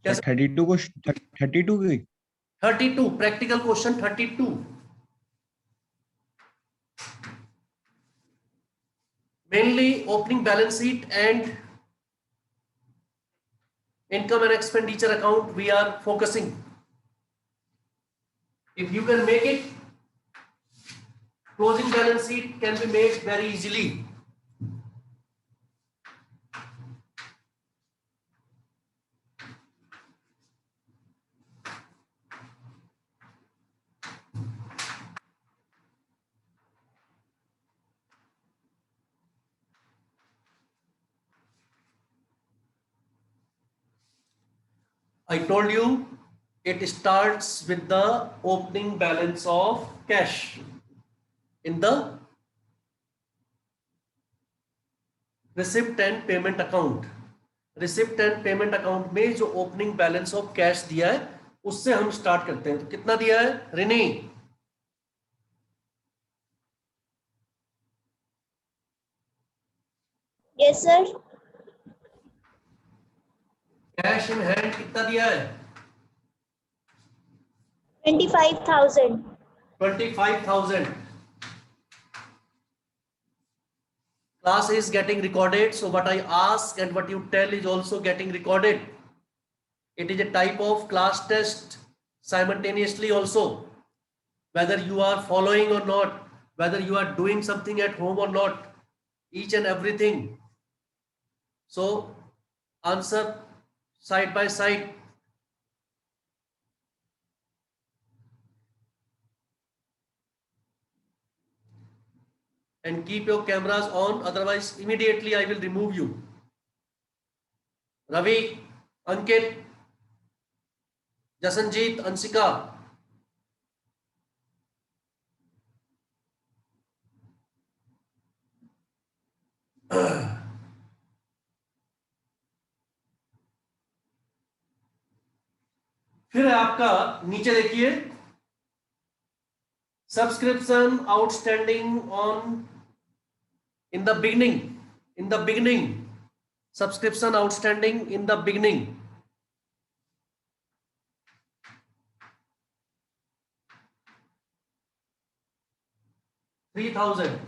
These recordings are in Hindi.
कैसे? 32 को 32 की 32 practical question 32 mainly opening balance sheet and income and expenditure account we are focusing. If you can make it, closing balance sheet can be made very easily. I told you it starts with the opening balance of cash in the receipt and payment account. Receipt and payment account में जो ओपनिंग बैलेंस ऑफ कैश दिया है उससे हम स्टार्ट करते हैं। तो कितना दिया है Rini? Yes sir. Cash in hand कितना दिया है? 25,000। 25,000। Class is getting recorded, so what I ask and what you tell is also getting recorded. It is a type of class test simultaneously also, whether you are following or not, whether you are doing something at home or not, each and everything. So answer side by side. And keep your cameras on, otherwise immediately I will remove you. Ravi, Ankit, Jasanjeet, Ansika. फिर है आपका नीचे देखिए, subscription outstanding on in the beginning, subscription outstanding in the beginning, 3,000.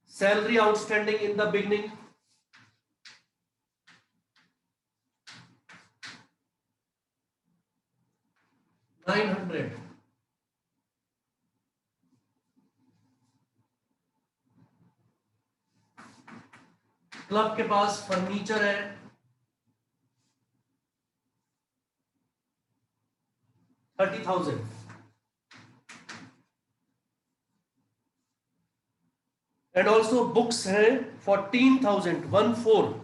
Salary outstanding in the beginning, 900. Club के पास फर्नीचर है 30,000। एंड ऑल्सो बुक्स है 14,000, 14।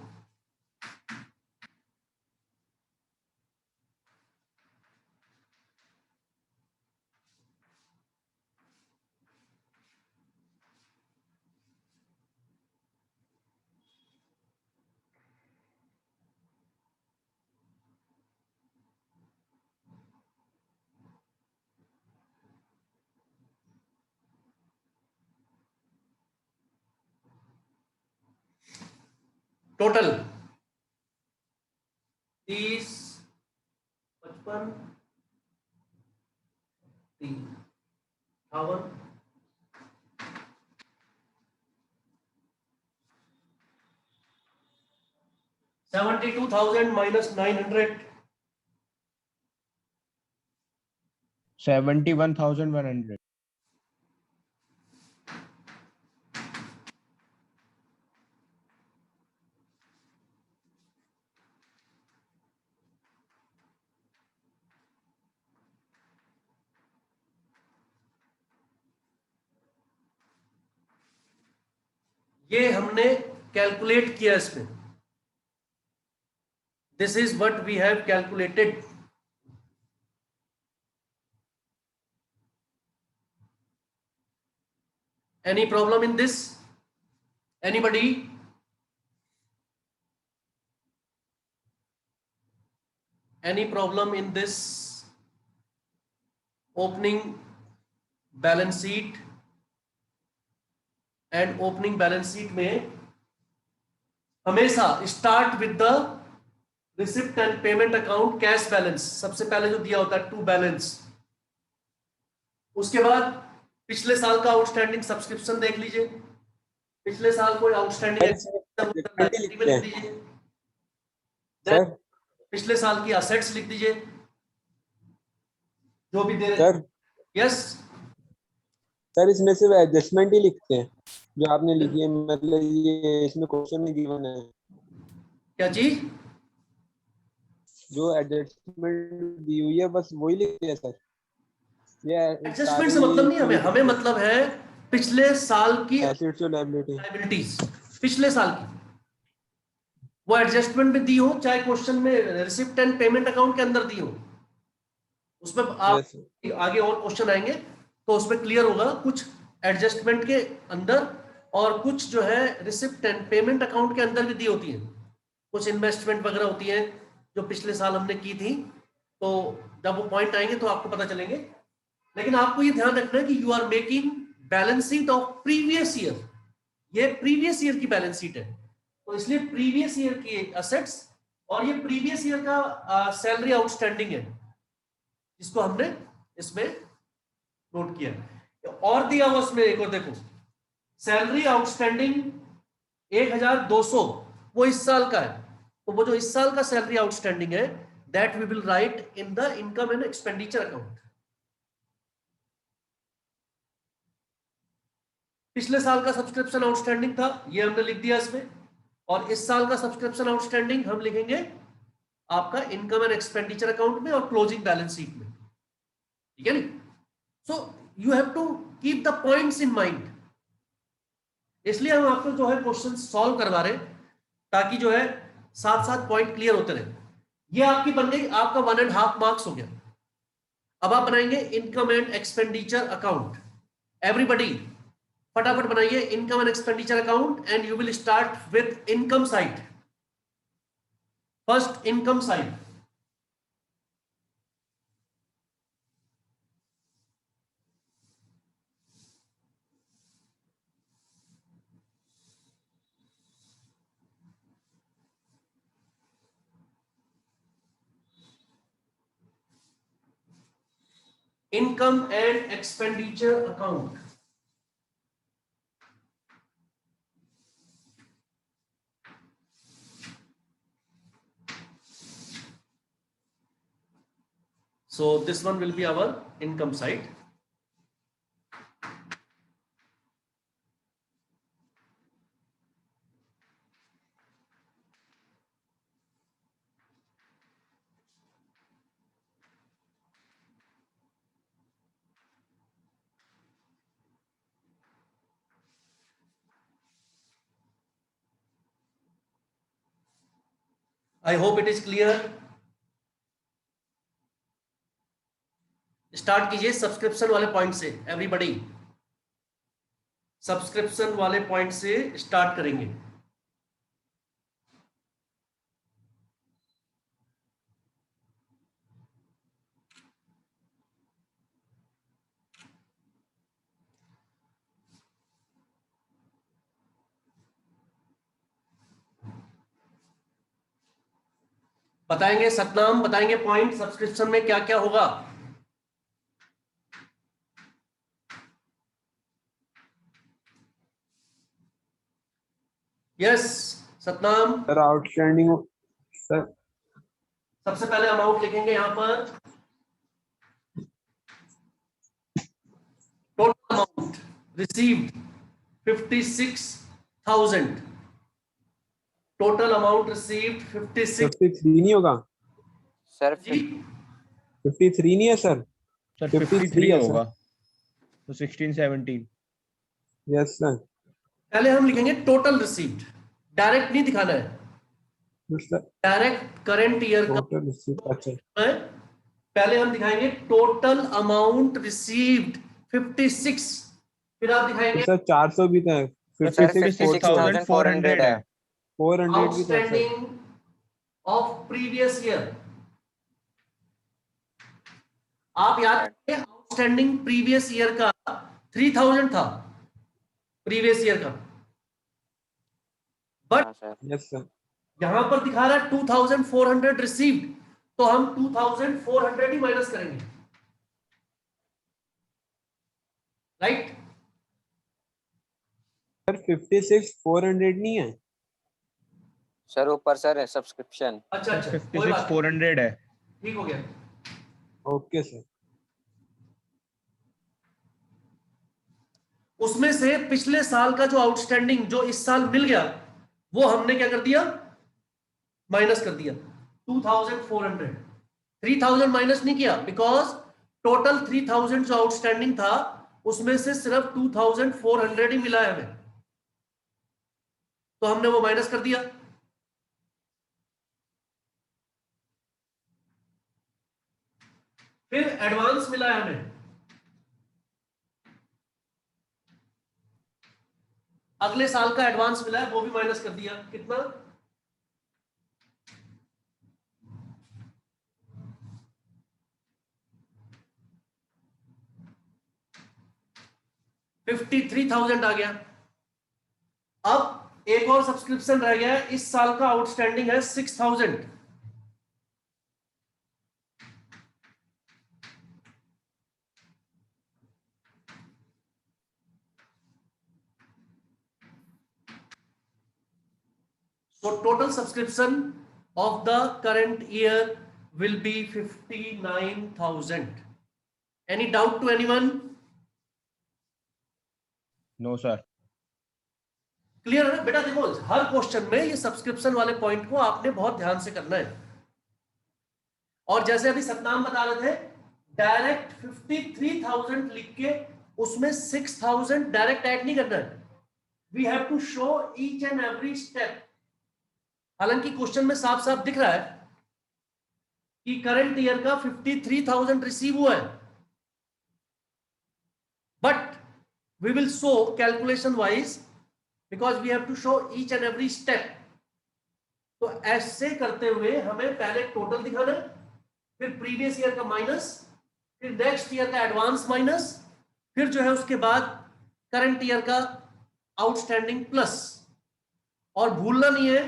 Total 30, 55, 3,000, 72,000 minus 900, 71,100। ये हमने कैलकुलेट किया इसमें। This is what we have calculated. Any problem in this? Anybody? Any problem in this opening balance sheet? And opening balance sheet में हमेशा start with the receipt and payment account cash balance, सबसे पहले जो दिया होता है टू बैलेंस। उसके बाद पिछले साल का आउटस्टैंडिंग सब्सक्रिप्शन देख लीजिए, पिछले साल कोई आउटस्टैंडिंग एडजस्टमेंट ही लिखते हैं दीजिए, सर। पिछले साल की असेट्स लिख दीजिए जो भी दे रहे। सर यस सर इसमें सिर्फ एडजस्टमेंट ही लिखते हैं जो आपने लिखी है, मतलब ये इसमें क्वेश्चन में गिवन है क्या चीज? जो एडजस्टमेंट दी हुई है बस वही लिखते हैं सर। ये एडजस्टमेंट से मतलब नहीं हमें, हमें मतलब है पिछले साल की एसेट्स और लायबिलिटी। लायबिलिटीज, पिछले साल की वो एडजस्टमेंट में दी हो, चाहे क्वेश्चन में रिसिप्ट एंड पेमेंट अकाउंट के अंदर दी हो, उसमें आप आगे और क्वेश्चन आएंगे तो उसमें क्लियर होगा। कुछ एडजस्टमेंट के अंदर और कुछ जो है रिसिप्ट एंड पेमेंट अकाउंट के अंदर भी दी होती है। कुछ इन्वेस्टमेंट वगैरह होती है जो पिछले साल हमने की थी, तो जब वो पॉइंट आएंगे तो आपको पता चलेंगे। लेकिन आपको ये ध्यान रखना है कि you are making balance sheet of previous year, ये प्रीवियस ईयर की बैलेंस शीट है, तो इसलिए प्रीवियस ईयर की एसेट्स और ये प्रीवियस ईयर का सैलरी आउटस्टैंडिंग है जिसको हमने इसमें नोट किया। और दिया हुआ उसमें एक और देखो, सैलरी आउटस्टैंडिंग 1200 वो इस साल का है, तो वो जो इस साल का सैलरी आउटस्टैंडिंग है that we will write in the income and expenditure account. पिछले साल का सब्सक्रिप्शन आउटस्टैंडिंग था, ये हमने लिख दिया इसमें, और इस साल का सब्सक्रिप्शन आउटस्टैंडिंग हम लिखेंगे आपका इनकम एंड एक्सपेंडिचर अकाउंट में और क्लोजिंग बैलेंस शीट में, ठीक है नी? So you have to keep the points in mind, इसलिए हम आपको जो है क्वेश्चन सॉल्व करवा रहे ताकि जो है साथ साथ पॉइंट क्लियर होते रहे। ये आपकी बन गई, आपका 1.5 मार्क्स हो गया। अब आप बनाएंगे income and expenditure account. Everybody फटाफट बनाइए income and expenditure account and you will start with income side. First income side, income and expenditure account. So this one will be our income side. I hope it is clear. Start कीजिए सब्सक्रिप्शन वाले पॉइंट से, एवरीबॉडी सब्सक्रिप्शन वाले पॉइंट से स्टार्ट करेंगे। बताएंगे सतनाम, बताएंगे पॉइंट सब्सक्रिप्शन में क्या क्या होगा। Yes Satnam. Sir outstanding sir, सबसे पहले अमाउंट लिखेंगे यहां पर, total amount received 56,000, total amount received 56। 53 नहीं होगा सर? जी 53 नहीं है सर? सर 53 53 है होगा तो 16 17। Yes sir. पहले हम लिखेंगे टोटल रिसीव्ड, डायरेक्ट नहीं दिखाना है, डायरेक्ट करंट ईयर का टोटल रिसीव्ड। अच्छा है। पहले हम दिखाएंगे टोटल अमाउंट रिसीव्ड 56, फिर आप दिखाएंगे सर 400 भी था, तो सर 56,400 56,400 है। 400 भी था sir. Outstanding of previous year. आप याद रखिए आउटस्टैंडिंग प्रीवियस ईयर का 3,000 था, प्रीवियस ईयर का। बट हाँ सर। Yes sir. यहां पर दिखा रहा है 2400 रिसीव्ड, तो हम 2400 ही माइनस करेंगे, राइट? सर 56,400 नहीं है? सर ऊपर सर है सब्सक्रिप्शन। अच्छा अच्छा, कोई फिफ्टी बात सिक्स 400 है। नहीं, ठीक हो गया। Okay sir. उसमें से पिछले साल का जो आउटस्टैंडिंग जो इस साल मिल गया, वो हमने क्या कर दिया, माइनस कर दिया 2400। 3000 माइनस नहीं किया, बिकॉज टोटल 3000 जो आउटस्टैंडिंग था उसमें से सिर्फ 2400 ही मिला है हमें, तो हमने वो माइनस कर दिया। फिर एडवांस मिला है हमें, अगले साल का एडवांस मिला है, वो भी माइनस कर दिया। कितना? 53,000 आ गया। अब एक और सब्सक्रिप्शन रह गया है, इस साल का आउटस्टैंडिंग है 6,000। So total subscription of the current year will be 59,000. Any doubt to anyone? No sir. Clear है ना बेटा? देखो, हर क्वेश्चन में ये सब्सक्रिप्शन वाले पॉइंट को आपने बहुत ध्यान से करना है। और जैसे अभी सतनाम बता रहे थे, डायरेक्ट 53,000 लिख के उसमें 6,000 डायरेक्ट ऐड नहीं करना है। We have to show each and every step. हालांकि क्वेश्चन में साफ साफ दिख रहा है कि करंट ईयर का 53,000 रिसीव हुआ है, but we will show calculation wise because we have to show each and every step. तो ऐसे करते हुए हमें पहले टोटल दिखाना है, फिर प्रीवियस ईयर का माइनस, फिर नेक्स्ट ईयर का एडवांस माइनस, फिर जो है उसके बाद करंट ईयर का आउटस्टैंडिंग प्लस। और भूलना नहीं है,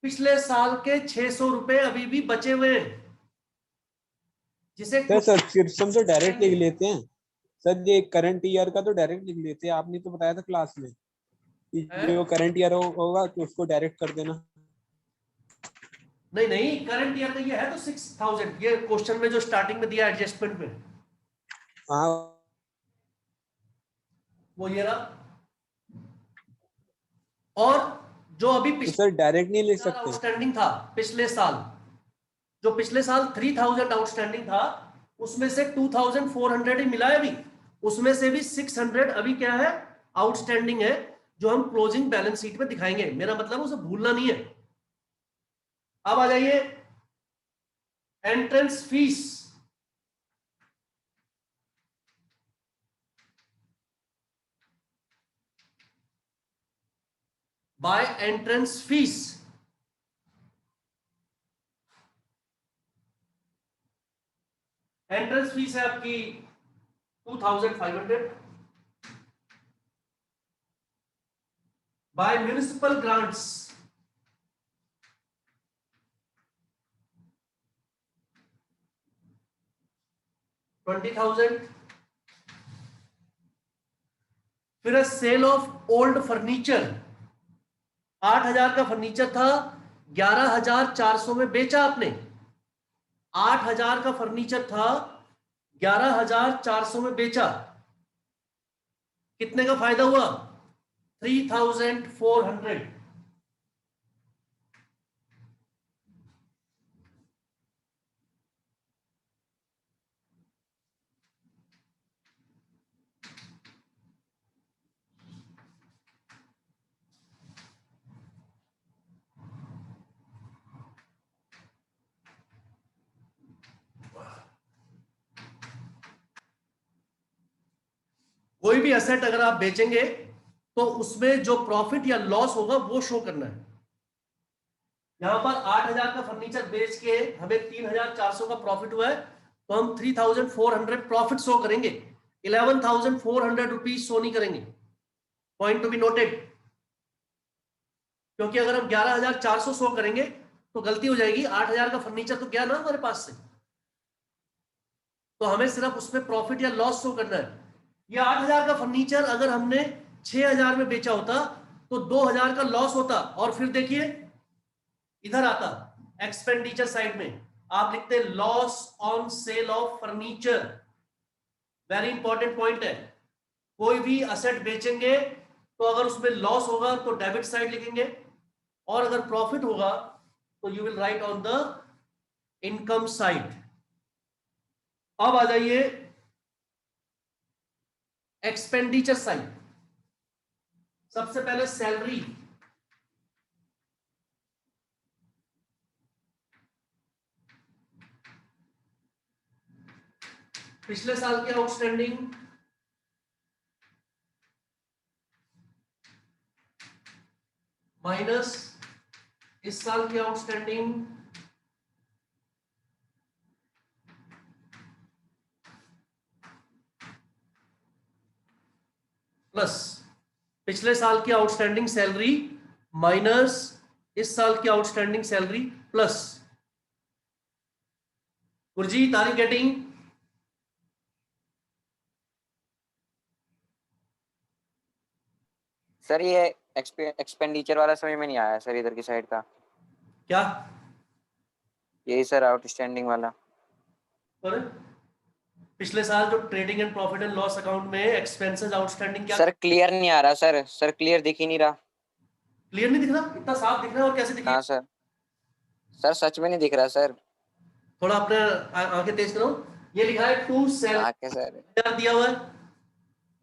पिछले साल के 600 रुपए अभी भी बचे हुए हैं, जिसे सर सब्सक्रिप्शन तो डायरेक्ट लिख लेते हैं सर, ये करंट ईयर का तो डायरेक्ट लिख लेते हैं, आपने तो बताया था क्लास में कि जो करंट ईयर होगा तो उसको डायरेक्ट कर देना। नहीं नहीं, करंट ईयर का ये है तो 6,000, ये क्वेश्चन में जो स्टार्टिंग में दिया एडजस्टमेंट में, हाँ वो ये रहा। और जो अभी तो पिछले सर डायरेक्ट नहीं लिख सकते? आउटस्टैंडिंग था पिछले साल, जो पिछले साल 3,000 आउटस्टैंडिंग था, उसमें से 2,400 ही मिला है अभी, उसमें से भी 600 अभी क्या है, आउटस्टैंडिंग है, जो हम क्लोजिंग बैलेंस शीट में दिखाएंगे। मेरा मतलब उसे भूलना नहीं है। अब आ जाइए entrance fees. By entrance fees, entrance fees है आपकी 2,500। By municipal grants, $20,000। फिर सेल ऑफ ओल्ड फर्नीचर, 8,000 का फर्नीचर था, 11,400 में बेचा आपने। 8,000 का फर्नीचर था, 11,400 में बेचा, कितने का फायदा हुआ? 3,400। कोई भी एसेट अगर आप बेचेंगे तो उसमें जो प्रॉफिट या लॉस होगा वो शो करना है। यहां पर 8,000 का फर्नीचर बेच के हमें 3,400 का प्रॉफिट हुआ है, तो हम 3,400 प्रॉफिट शो करेंगे, 11,400 रुपीज शो नहीं करेंगे। पॉइंट टू बी नोटेड, क्योंकि अगर हम 11,400 शो करेंगे तो गलती हो जाएगी, 8,000 का फर्नीचर तो गया ना हमारे पास से, तो हमें सिर्फ उसमें प्रॉफिट या लॉस शो करना है। ये 8,000 का फर्नीचर अगर हमने 6,000 में बेचा होता तो 2,000 का लॉस होता, और फिर देखिए इधर आता एक्सपेंडिचर साइड में आप लिखते loss on sale of furniture. Very important point है, कोई भी असेट बेचेंगे तो अगर उसमें लॉस होगा तो डेबिट साइड लिखेंगे, और अगर प्रॉफिट होगा तो you will write on the income side. अब आ जाइए एक्सपेंडिचर साइड। सबसे पहले सैलरी, पिछले साल के आउटस्टैंडिंग माइनस इस साल के आउटस्टैंडिंग प्लस पिछले साल की आउटस्टैंडिंग सैलरी माइनस इस साल की outstanding salary plus. Gurjeet are you getting? Sir ये एक्सपेंडिचर वाला समझ में नहीं आया सर, इधर की साइड का। क्या? यही सर आउटस्टैंडिंग वाला। पर पिछले साल जो trading and profit and loss account में एक्सपेंसेस आउटस्टैंडिंग क्या सर क्लियर नहीं आ रहा सर, सर क्लियर दिख ही नहीं रहा। क्लियर नहीं दिख रहा? इतना साफ दिख रहा है और कैसे दिख रहा हाँ है? सर, सर सच में नहीं दिख रहा सर। थोड़ा अपने आंखें तेज करो। ये लिखा है टू सेल आके सर दिया हुआ है,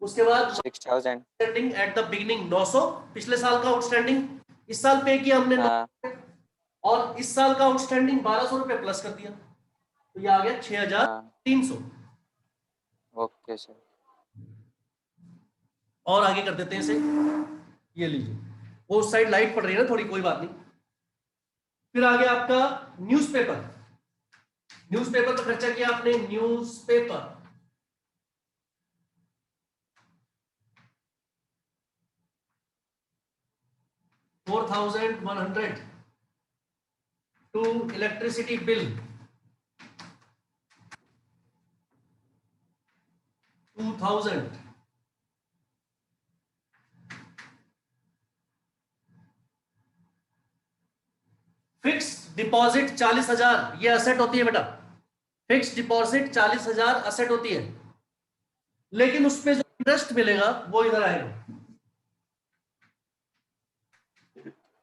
उसके बाद 6,000। आउटस्टैंडिंग एट द बिगिनिंग 900 पिछले साल का आउटस्टैंडिंग, इस साल पे किया हमने हाँ 900, और इस साल का आउटस्टैंडिंग 1,200 रुपए प्लस कर दिया, तो ये आ गया 6,300। Okay sir. और आगे कर देते हैं इसे, ये लीजिए, वो साइड लाइट पड़ रही है ना थोड़ी, कोई बात नहीं। फिर आ गया आपका न्यूज़पेपर। न्यूज़पेपर पर खर्चा किया आपने, newspaper $4,100 to electricity bill 2,000, fix deposit 40,000, ये असेट होती है बेटा, फिक्स डिपॉजिट 40,000 असेट होती है, लेकिन उसमें जो इंटरेस्ट मिलेगा वो इधर आएगा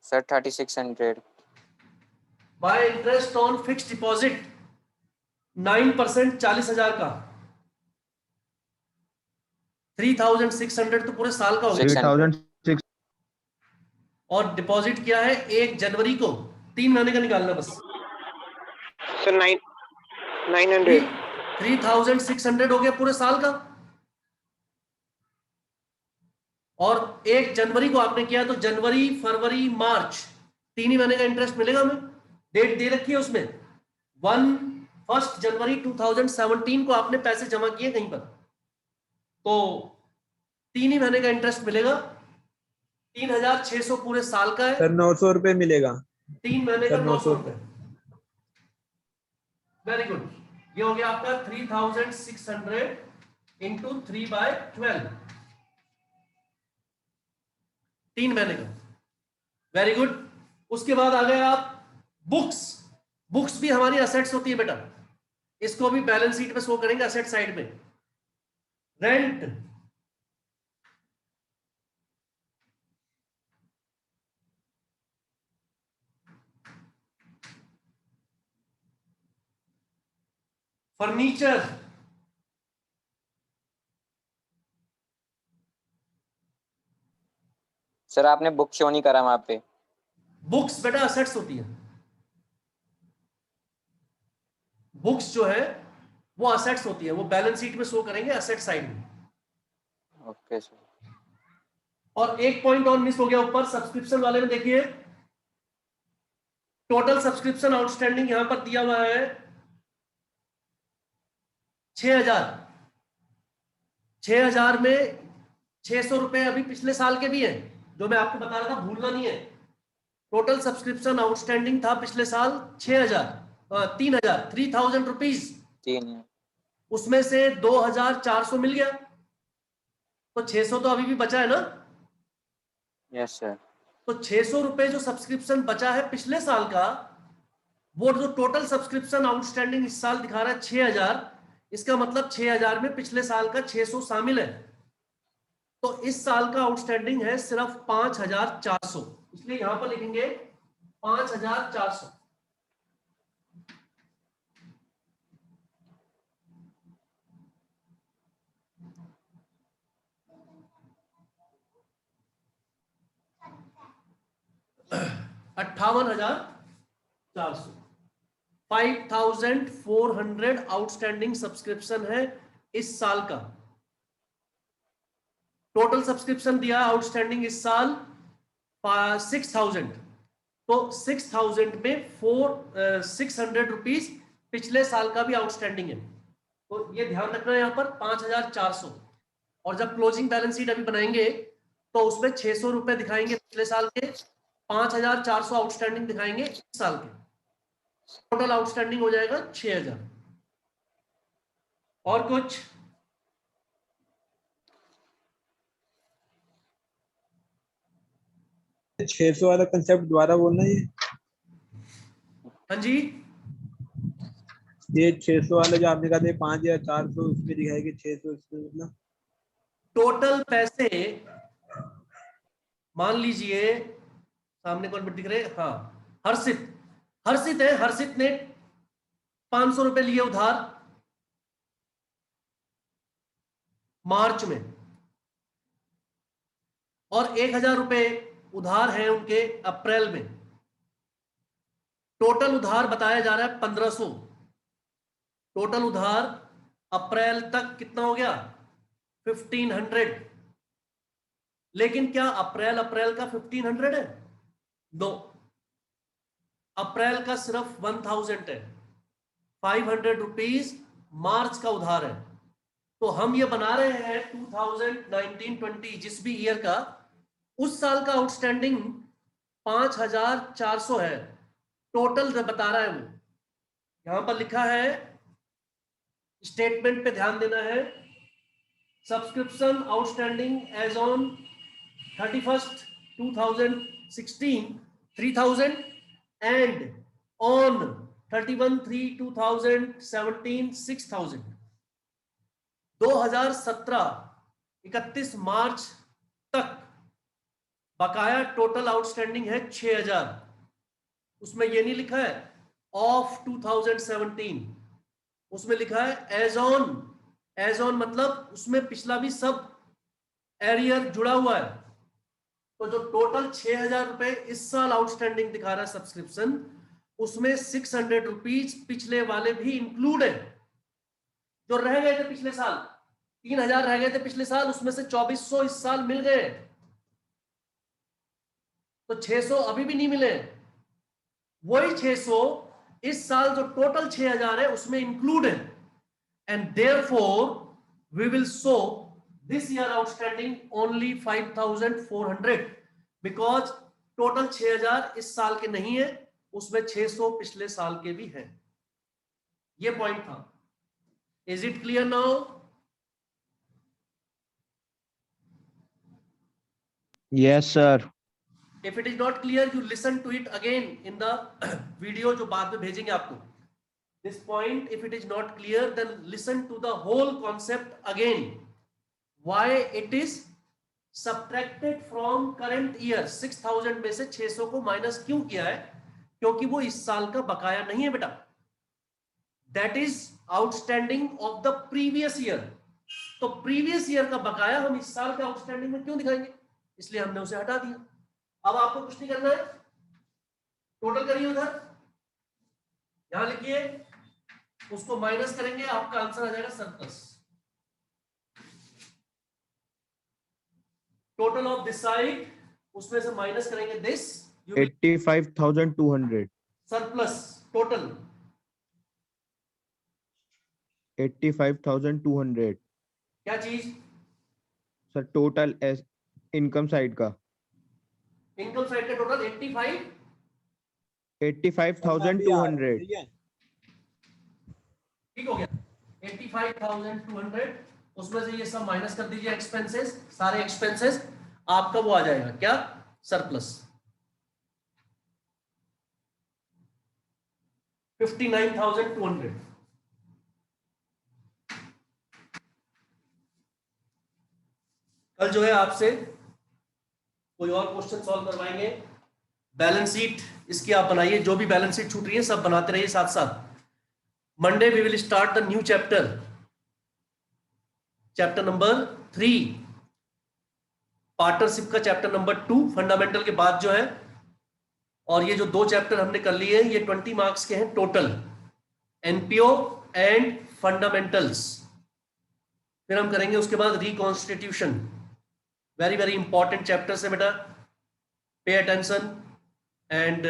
sir 3,600। Bye interest on fix deposit 9% 40,000 का 3,600 तो पूरे साल का हो गया। 3,600 और डिपॉजिट किया है 1 जनवरी को, 3 महीने का निकालना बस। सर 900। 3,600 हो गया पूरे साल का, और 1 जनवरी को आपने किया तो जनवरी फरवरी मार्च 3 ही महीने का इंटरेस्ट मिलेगा हमें। डेट दे रखी है उसमें 1 जनवरी 2017 को आपने पैसे जमा किए कहीं पर, तो 3 ही महीने का इंटरेस्ट मिलेगा। 3,600 पूरे साल का है, सर 900 रुपए मिलेगा। 3 महीने का सर 900 900 रुपए। वेरी गुड, ये हो गया आपका 3,600 इंटू 3/12, 3 महीने का। Very good. उसके बाद आ गए आप बुक्स। बुक्स भी हमारी असेट्स होती है बेटा, इसको भी बैलेंस शीट में शो करेंगे असेट साइड में। रेंट, फर्नीचर, सर आपने बुक शो नहीं करा वहां पे। बुक्स बेटा असेट्स होती है, बुक्स जो है वो असेट्स होती है, वो बैलेंस शीट में शो करेंगे असेट साइड में। Okay sir. और एक पॉइंट और मिस हो गया ऊपर सब्सक्रिप्शन वाले में, देखिए टोटल सब्सक्रिप्शन आउटस्टैंडिंग यहां पर दिया हुआ है 6,000। 6,000 में ₹600 अभी पिछले साल के भी हैं, जो मैं आपको बता रहा था, भूलना नहीं है। टोटल सब्सक्रिप्शन आउटस्टैंडिंग था पिछले साल 3,000 रुपीज। 3 उसमें से 2,400 मिल गया, तो 600 तो अभी भी बचा है ना। Yes sir. तो ₹600 जो सब्सक्रिप्शन बचा है पिछले साल का, वो जो टोटल सब्सक्रिप्शन आउटस्टैंडिंग इस साल दिखा रहा है 6,000, इसका मतलब 6,000 में पिछले साल का 600 शामिल है। तो इस साल का आउटस्टैंडिंग है सिर्फ 5,400, इसलिए यहां पर लिखेंगे 5,400। ₹58,400, 5,400 आउटस्टैंडिंग सब्सक्रिप्शन है इस साल का। टोटल सब्सक्रिप्शन दिया आउटस्टैंडिंग इस साल 6,000, तो 6,000 में 600 रुपीज पिछले साल का भी आउटस्टैंडिंग है। तो ये ध्यान रखना है यहाँ पर 5,400। और जब क्लोजिंग बैलेंस शीट अभी बनाएंगे तो उसमें ₹600 दिखाएंगे पिछले साल के, 5,400 आउटस्टैंडिंग दिखाएंगे इस साल के। टोटल आउटस्टैंडिंग हो जाएगा 6,000। और कुछ? 600 वाला कंसेप्ट दोबारा बोलना ये। हाँ जी, ये 600 वाला जो आपने कहा था 5,400 उसमें दिखाएगी 600 इसमें मतलब टोटल पैसे मान लीजिए, सामने कौन दिख रहे हैं? हाँ, हर्षित है। हर्षित ने ₹500 लिए उधार मार्च में, और ₹1,000 उधार है उनके अप्रैल में। टोटल उधार बताया जा रहा है 1,500। टोटल उधार अप्रैल तक कितना हो गया? 1,500। लेकिन क्या अप्रैल का 1,500 है? नो, अप्रैल का सिर्फ 1,000 है। 500 रुपीज मार्च का उधार है। तो हम ये बना रहे हैं 2019-20 जिस भी ईयर का, उस साल का आउटस्टैंडिंग 5,400 है। टोटल बता रहा है वो, यहां पर लिखा है, स्टेटमेंट पे ध्यान देना है। Subscription outstanding as on 31st 2016 3,000 and on 31/3/2017 6,000। 2017 31 मार्च तक बकाया टोटल आउटस्टैंडिंग है 6,000। उसमें ये नहीं लिखा है ऑफ 2017, उसमें लिखा है एज ऑन मतलब उसमें पिछला भी सब एरियर जुड़ा हुआ है। तो जो टोटल 6,000 रुपए इस साल आउटस्टैंडिंग दिखा रहा है सब्सक्रिप्शन, उसमें 600 रुपीज पिछले वाले भी इंक्लूड है, जो रह गए थे पिछले साल। 3,000 रह गए थे पिछले साल, उसमें से 2,400 इस साल मिल गए, तो 600 अभी भी नहीं मिले। वही 600 इस साल जो टोटल 6,000 है उसमें इंक्लूड है, and therefore we will show this year outstanding only 5,400 because total 6,000 इस साल के नहीं है, उसमें 600 पिछले साल के भी हैं। ये पॉइंट था। Is it clear now? Yes, sir. If it is not clear, you listen to it again in the video जो बाद में भेजेंगे आपको। This point, if it is not clear, then listen to the whole concept again. Why it is subtracted from current year? 6,000 में से 600 को माइनस क्यों किया है? क्योंकि वो इस साल का बकाया नहीं है बेटा। That is outstanding of the previous year. तो प्रीवियस ईयर का बकाया हम इस साल के आउटस्टैंडिंग में क्यों दिखाएंगे? इसलिए हमने उसे हटा दिया। अब आपको कुछ नहीं करना है, टोटल करिए उधर, यहां लिखिए, उसको माइनस करेंगे, आपका आंसर आ जाएगा surplus. Total of this side, उसमें से माइनस करेंगे दिस, 85,200. Surplus total 85,200. क्या चीज? सर टोटल इनकम साइड का इनकम साइड का टोटल 85 85,200। ठीक है, ठीक हो गया 85,200। उसमें से ये सब माइनस कर दीजिए एक्सपेंसेस, सारे एक्सपेंसेस, आपका वो आ जाएगा क्या, सरप्लस 59,200। कल जो है आपसे कोई और क्वेश्चन सॉल्व करवाएंगे। बैलेंस शीट इसकी आप बनाइए, जो भी बैलेंस शीट छूट रही है सब बनाते रहिए साथ साथ। Monday we will start the new chapter, chapter number 3, partnership का चैप्टर नंबर 2 फंडामेंटल के बाद जो है। और ये जो 2 चैप्टर हमने कर लिए ये 20 मार्क्स के हैं टोटल, एनपीओ एंड फंडामेंटल्स। फिर हम करेंगे उसके बाद reconstitution, very very important chapters है बेटा, pay attention and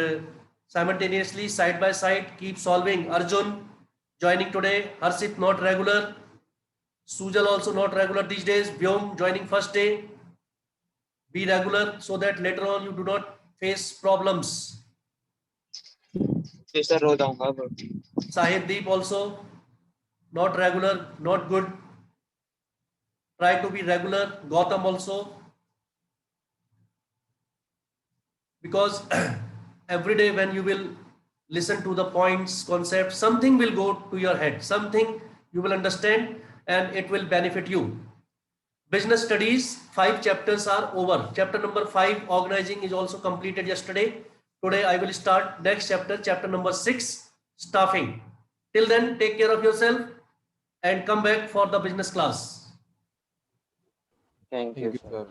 simultaneously side by side keep solving. Arjun joining today, Harshit not regular, Sujal also not regular these days, Vyom joining first day, be regular so that later on you do not face problems. जी सर रो जाऊंगा। Sahib Deep also not regular, not good, try to be regular. Gautam also, because every day when you will listen to the points, concepts, something will go to your head, something you will understand and it will benefit you. Business studies 5 chapters are over. Chapter number 5 organizing is also completed yesterday. Today I will start next chapter, chapter number 6 staffing. Till then take care of yourself and come back for the business class. Thank you sir.